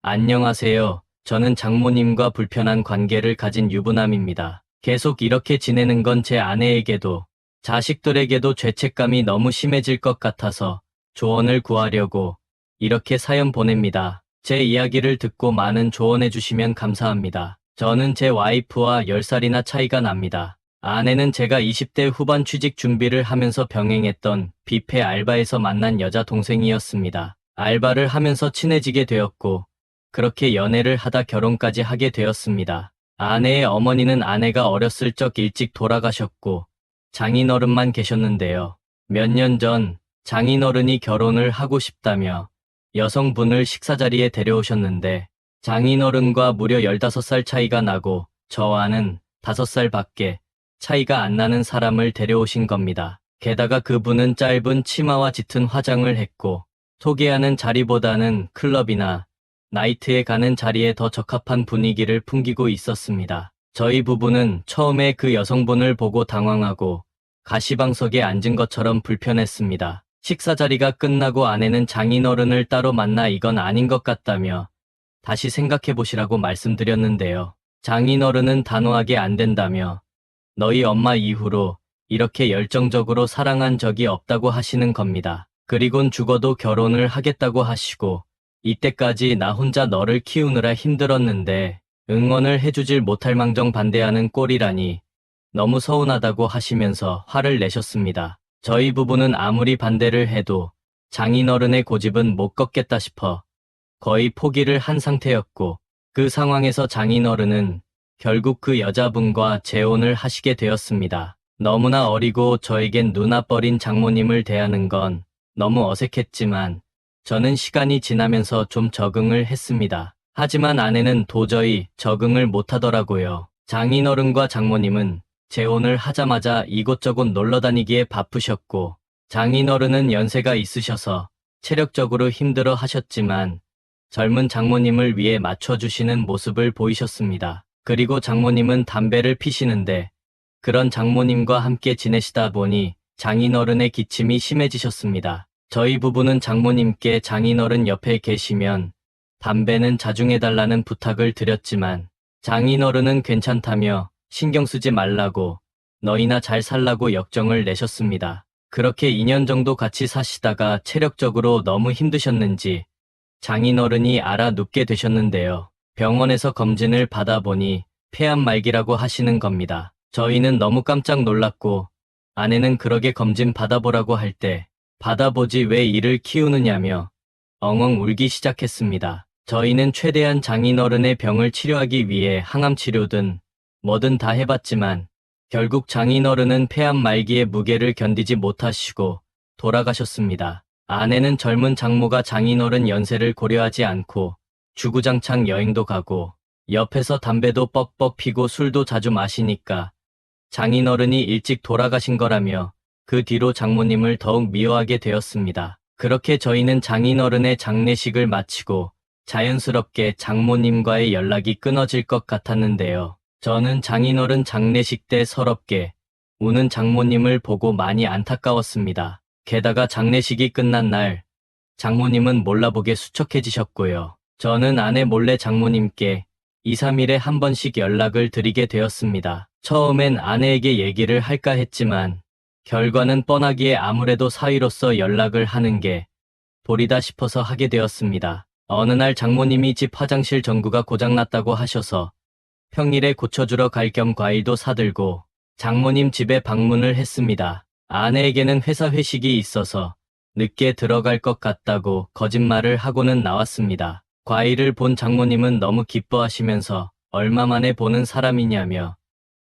안녕하세요. 저는 장모님과 불편한 관계를 가진 유부남입니다. 계속 이렇게 지내는 건 제 아내에게도 자식들에게도 죄책감이 너무 심해질 것 같아서 조언을 구하려고 이렇게 사연 보냅니다. 제 이야기를 듣고 많은 조언해 주시면 감사합니다. 저는 제 와이프와 10살이나 차이가 납니다. 아내는 제가 20대 후반 취직 준비를 하면서 병행했던 뷔페 알바에서 만난 여자 동생이었습니다. 알바를 하면서 친해지게 되었고 그렇게 연애를 하다 결혼까지 하게 되었습니다. 아내의 어머니는 아내가 어렸을 적 일찍 돌아가셨고 장인어른만 계셨는데요. 몇 년 전 장인어른이 결혼을 하고 싶다며 여성분을 식사 자리에 데려오셨는데 장인어른과 무려 15살 차이가 나고 저와는 5살 밖에 차이가 안 나는 사람을 데려오신 겁니다. 게다가 그분은 짧은 치마와 짙은 화장을 했고 소개하는 자리보다는 클럽이나 나이트에 가는 자리에 더 적합한 분위기를 풍기고 있었습니다. 저희 부부는 처음에 그 여성분을 보고 당황하고 가시방석에 앉은 것처럼 불편했습니다. 식사 자리가 끝나고 아내는 장인어른을 따로 만나 이건 아닌 것 같다며 다시 생각해 보시라고 말씀드렸는데요. 장인어른은 단호하게 안 된다며 너희 엄마 이후로 이렇게 열정적으로 사랑한 적이 없다고 하시는 겁니다. 그리곤 죽어도 결혼을 하겠다고 하시고 이때까지 나 혼자 너를 키우느라 힘들었는데 응원을 해주질 못할 망정 반대하는 꼴이라니 너무 서운하다고 하시면서 화를 내셨습니다. 저희 부부는 아무리 반대를 해도 장인어른의 고집은 못 꺾겠다 싶어 거의 포기를 한 상태였고 그 상황에서 장인어른은 결국 그 여자분과 재혼을 하시게 되었습니다. 너무나 어리고 저에겐 누나뻘인 장모님을 대하는 건 너무 어색했지만 저는 시간이 지나면서 좀 적응을 했습니다. 하지만 아내는 도저히 적응을 못하더라고요. 장인어른과 장모님은 재혼을 하자마자 이곳저곳 놀러다니기에 바쁘셨고 장인어른은 연세가 있으셔서 체력적으로 힘들어 하셨지만 젊은 장모님을 위해 맞춰주시는 모습을 보이셨습니다. 그리고 장모님은 담배를 피시는데 그런 장모님과 함께 지내시다 보니 장인어른의 기침이 심해지셨습니다. 저희 부부는 장모님께 장인어른 옆에 계시면 담배는 자중해달라는 부탁을 드렸지만 장인어른은 괜찮다며 신경 쓰지 말라고 너희나 잘 살라고 역정을 내셨습니다. 그렇게 2년 정도 같이 사시다가 체력적으로 너무 힘드셨는지 장인어른이 알아 눕게 되셨는데요. 병원에서 검진을 받아보니 폐암 말기라고 하시는 겁니다. 저희는 너무 깜짝 놀랐고 아내는 그러게 검진 받아보라고 할 때 받아보지 왜 이를 키우느냐며 엉엉 울기 시작했습니다. 저희는 최대한 장인어른의 병을 치료하기 위해 항암 치료든 뭐든 다 해봤지만 결국 장인어른은 폐암 말기의 무게를 견디지 못하시고 돌아가셨습니다. 아내는 젊은 장모가 장인어른 연세를 고려하지 않고 주구장창 여행도 가고 옆에서 담배도 뻑뻑 피고 술도 자주 마시니까 장인어른이 일찍 돌아가신 거라며 그 뒤로 장모님을 더욱 미워하게 되었습니다. 그렇게 저희는 장인어른의 장례식을 마치고 자연스럽게 장모님과의 연락이 끊어질 것 같았는데요. 저는 장인어른 장례식 때 서럽게 우는 장모님을 보고 많이 안타까웠습니다. 게다가 장례식이 끝난 날 장모님은 몰라보게 수척해지셨고요. 저는 아내 몰래 장모님께 2, 3일에 한 번씩 연락을 드리게 되었습니다. 처음엔 아내에게 얘기를 할까 했지만 결과는 뻔하기에 아무래도 사위로서 연락을 하는 게 도리다 싶어서 하게 되었습니다. 어느 날 장모님이 집 화장실 전구가 고장났다고 하셔서 평일에 고쳐주러 갈 겸 과일도 사들고 장모님 집에 방문을 했습니다. 아내에게는 회사 회식이 있어서 늦게 들어갈 것 같다고 거짓말을 하고는 나왔습니다. 과일을 본 장모님은 너무 기뻐하시면서 얼마 만에 보는 사람이냐며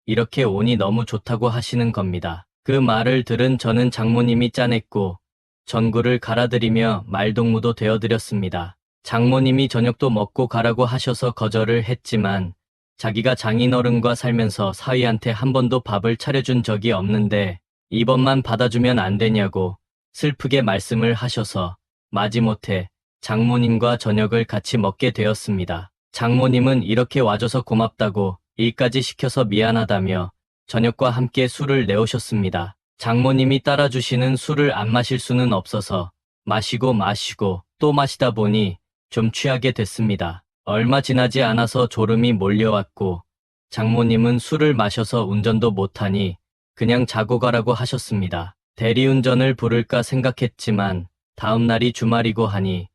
이렇게 오니 너무 좋다고 하시는 겁니다. 그 말을 들은 저는 장모님이 짠했고 전구를 갈아드리며 말동무도 되어드렸습니다. 장모님이 저녁도 먹고 가라고 하셔서 거절을 했지만 자기가 장인어른과 살면서 사위한테 한 번도 밥을 차려준 적이 없는데 이번만 받아주면 안 되냐고 슬프게 말씀을 하셔서 마지못해 장모님과 저녁을 같이 먹게 되었습니다. 장모님은 이렇게 와줘서 고맙다고 일까지 시켜서 미안하다며 저녁과 함께 술을 내오셨습니다. 장모님이 따라주시는 술을 안 마실 수는 없어서 마시고 또 마시다 보니 좀 취하게 됐습니다. 얼마 지나지 않아서 졸음이 몰려왔고 장모님은 술을 마셔서 운전도 못하니 그냥 자고 가라고 하셨습니다. 대리운전을 부를까 생각했지만 다음 날이 주말이고 하니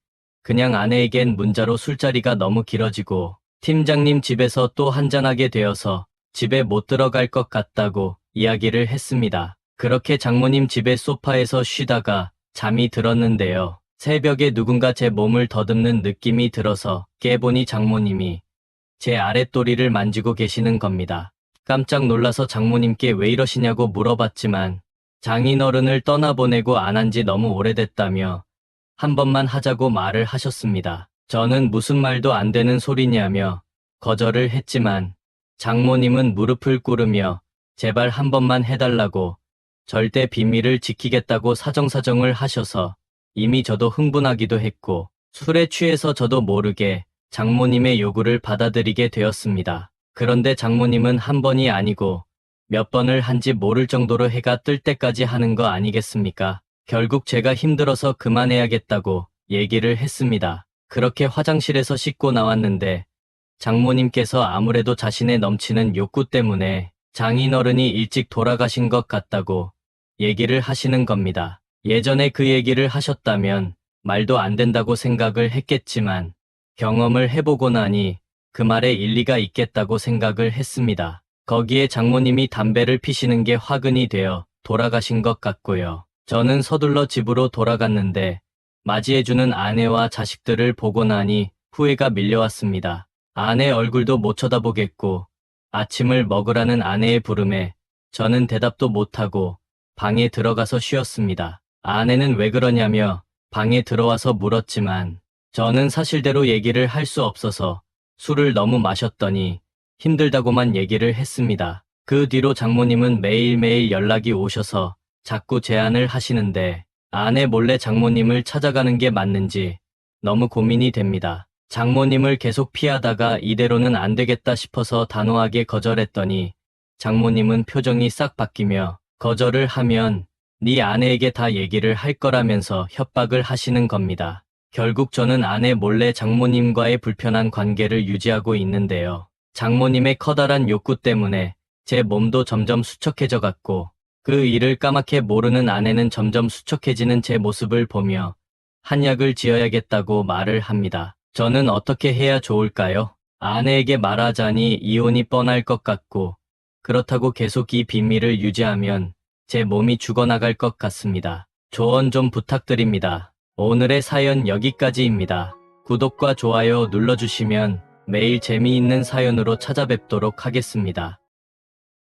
그냥 아내에겐 문자로 술자리가 너무 길어지고 팀장님 집에서 또 한잔하게 되어서 집에 못 들어갈 것 같다고 이야기를 했습니다. 그렇게 장모님 집의 소파에서 쉬다가 잠이 들었는데요. 새벽에 누군가 제 몸을 더듬는 느낌이 들어서 깨보니 장모님이 제 아랫도리를 만지고 계시는 겁니다. 깜짝 놀라서 장모님께 왜 이러시냐고 물어봤지만 장인어른을 떠나보내고 안 한 지 너무 오래됐다며 한 번만 하자고 말을 하셨습니다. 저는 무슨 말도 안 되는 소리냐며 거절을 했지만 장모님은 무릎을 꿇으며 제발 한 번만 해달라고 절대 비밀을 지키겠다고 사정사정을 하셔서 이미 저도 흥분하기도 했고 술에 취해서 저도 모르게 장모님의 요구를 받아들이게 되었습니다. 그런데 장모님은 한 번이 아니고 몇 번을 한지 모를 정도로 해가 뜰 때까지 하는 거 아니겠습니까? 결국 제가 힘들어서 그만해야겠다고 얘기를 했습니다. 그렇게 화장실에서 씻고 나왔는데 장모님께서 아무래도 자신의 넘치는 욕구 때문에 장인어른이 일찍 돌아가신 것 같다고 얘기를 하시는 겁니다. 예전에 그 얘기를 하셨다면 말도 안 된다고 생각을 했겠지만 경험을 해보고 나니 그 말에 일리가 있겠다고 생각을 했습니다. 거기에 장모님이 담배를 피시는 게 화근이 되어 돌아가신 것 같고요. 저는 서둘러 집으로 돌아갔는데 맞이해주는 아내와 자식들을 보고 나니 후회가 밀려왔습니다. 아내 얼굴도 못 쳐다보겠고 아침을 먹으라는 아내의 부름에 저는 대답도 못하고 방에 들어가서 쉬었습니다. 아내는 왜 그러냐며 방에 들어와서 물었지만 저는 사실대로 얘기를 할 수 없어서 술을 너무 마셨더니 힘들다고만 얘기를 했습니다. 그 뒤로 장모님은 매일매일 연락이 오셔서 자꾸 제안을 하시는데 아내 몰래 장모님을 찾아가는 게 맞는지 너무 고민이 됩니다. 장모님을 계속 피하다가 이대로는 안 되겠다 싶어서 단호하게 거절했더니 장모님은 표정이 싹 바뀌며 거절을 하면 네 아내에게 다 얘기를 할 거라면서 협박을 하시는 겁니다. 결국 저는 아내 몰래 장모님과의 불편한 관계를 유지하고 있는데요. 장모님의 커다란 욕구 때문에 제 몸도 점점 수척해져 갔고 그 일을 까맣게 모르는 아내는 점점 수척해지는 제 모습을 보며 한약을 지어야겠다고 말을 합니다. 저는 어떻게 해야 좋을까요? 아내에게 말하자니 이혼이 뻔할 것 같고 그렇다고 계속 이 비밀을 유지하면 제 몸이 죽어나갈 것 같습니다. 조언 좀 부탁드립니다. 오늘의 사연 여기까지입니다. 구독과 좋아요 눌러주시면 매일 재미있는 사연으로 찾아뵙도록 하겠습니다.